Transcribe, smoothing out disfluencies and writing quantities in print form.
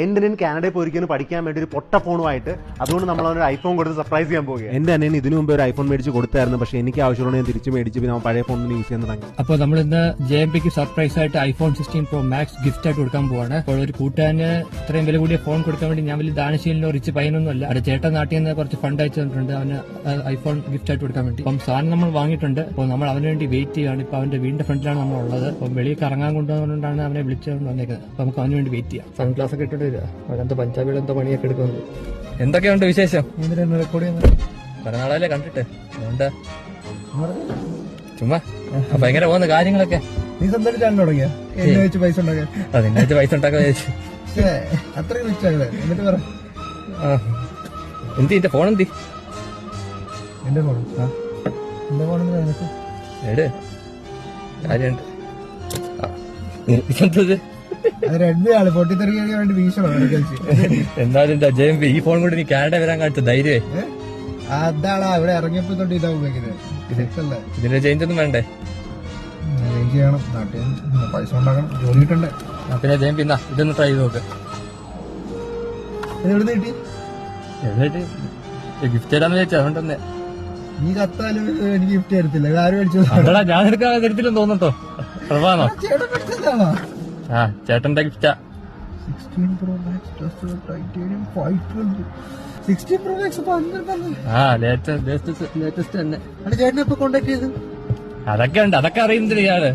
എന്റെ അനിയൻ കാനഡയിൽ പോയിരിക്കുന്നു പഠിക്കാൻ വേണ്ടി ഒരു പൊട്ട ഫോണുമായിട്ട്. അതുകൊണ്ട് നമ്മൾ അവനൊരു ഐഫോൺ കൊടുത്ത് സർപ്രൈസ് ചെയ്യാൻ പോകുക. എന്റെ അനിയൻ ഇതിനു മുമ്പ് ഒരു ഐഫോൺ മേടിച്ച് കൊടുത്തായിരുന്നു, പക്ഷെ എനിക്ക് ആവശ്യമുള്ള ഞാൻ തിരിച്ചു മേടിച്ച് പിന്നെ പഴയ ഫോൺ യൂസ് ചെയ്യാൻ തുടങ്ങി. അപ്പോൾ നമ്മൾ ഇന്ന് JMPക്ക് സർപ്രൈസ് ആയിട്ട് ഐഫോൺ 16 Pro Max ഗിഫ്റ്റ് ആയിട്ട് കൊടുക്കാൻ പോവാണ്. അപ്പോൾ ഒരു കൂട്ടുകാരന് ഇത്രയും വില കൂടിയ ഫോൺ കൊടുക്കാൻ വേണ്ടി ഞാൻ വലിയ ദാനശീലനോ റിച്ച് പയ്യനൊന്നുമല്ല. അവിടെ ചേട്ടൻ നാട്ടിൽ നിന്ന് കുറച്ച് ഫണ്ട് അയച്ചു തന്നിട്ടുണ്ട് അവന് ഐഫോൺ ഗിഫ്റ്റ് ആയിട്ട് കൊടുക്കാൻ വേണ്ടി. അപ്പം സാധനം നമ്മൾ വാങ്ങിയിട്ടുണ്ട്. അപ്പോൾ നമ്മൾ അവന് വേണ്ടി വെയിറ്റ് ചെയ്യുകയാണ്. ഇപ്പൊ അവന്റെ വീടിന്റെ ഫ്രണ്ടിലാണ് നമ്മൾ ഉള്ളത്. അപ്പം വെളിയിൽ കറങ്ങാൻ കൊണ്ടുവന്നുകൊണ്ടാണ് അവനെ വിളിച്ചുകൊണ്ട് വന്നേക്കുന്നത്. അപ്പൊ നമുക്ക് അവന് വേണ്ടി വെയിറ്റ് ചെയ്യാം. സൺഗ്ലാസ് ഒക്കെ ഇട്ടിട്ട് വരിക. അവരെന്തോ പഞ്ചാബിയുടെ എന്തോ പണിയൊക്കെ എടുക്കുന്നത്. എന്തൊക്കെയുണ്ട് വിശേഷം? റെക്കോർഡ് കുറെ നാളല്ലേ കണ്ടിട്ട്. എന്താ ചുമ്മാ ഭയങ്കര പോകുന്ന കാര്യങ്ങളൊക്കെ. നീ സ്വന്തം ചാനൽ തുടങ്ങിയ എന്നെ വെച്ച് പൈസ ഉണ്ടാക്കാൻ? അതിനെ വെച്ച് പൈസ ഉണ്ടാക്കാൻ വിചാരിച്ചു. അത്രയും റിച്ചാണ്. എന്നിട്ട് പറ എന്റെ ഫോൺ എന്തി? എന്റെ ഫോൺ എന്റെ ഫോൺ എട് കാര്യണ്ട്. എന്തത് റെഡ്മി ആണ് പൊട്ടിത്തെറിക്കാൻ വേണ്ടി വീശണം. എന്നാലും JMP ഈ ഫോൺ കൊണ്ട് നീ കാനഡ വരാൻ കാണിച്ച ധൈര്യമേ. അതാണ് ഇവിടെ ഇറങ്ങിയപ്പോ തൊട്ട് ഇതാ ഉപയോഗിക്കുന്നത്. ഇതിന്റെ ചേഞ്ച് ഒന്നും വേണ്ടേ? ചേഞ്ച് ചെയ്യണം. നാട്ടിൽ പൈസ ഉണ്ടാക്കണം. ജോലി കിട്ടണ്ടേ? പിന്നെ JMP എന്നാ ഇതൊന്ന് ട്രൈ ചെയ്ത് നോക്ക്. എവിടെ കിട്ടി? എന്നിട്ട് ഗിഫ്റ്റ് തരാന്ന് വിചാരിച്ചു. അതുകൊണ്ടൊന്നെ നീ കത്താലും എനിക്ക് ഗിഫ്റ്റ് തരത്തില്ല. ആരും മേടിച്ചു? അല്ലടാ ഞാൻ എടുക്കാൻ തരത്തില്ലെന്ന് തോന്നട്ടോ. പ്രഭാതോ? ചേട്ടൻ മേടിച്ചതാണോ? ആ ചേട്ടന്റെ ഗിഫ്റ്റാ. 16 Pro Max Titanium 512. 16 Pro Max ആ ലേറ്റസ്റ്റ് തന്നെ. ചേട്ടനെ ഇപ്പൊ കോണ്ടാക്ട് ചെയ്ത് അതൊക്കെ ഉണ്ട്. അതൊക്കെ അറിയുന്നില്ല ഇയാള്.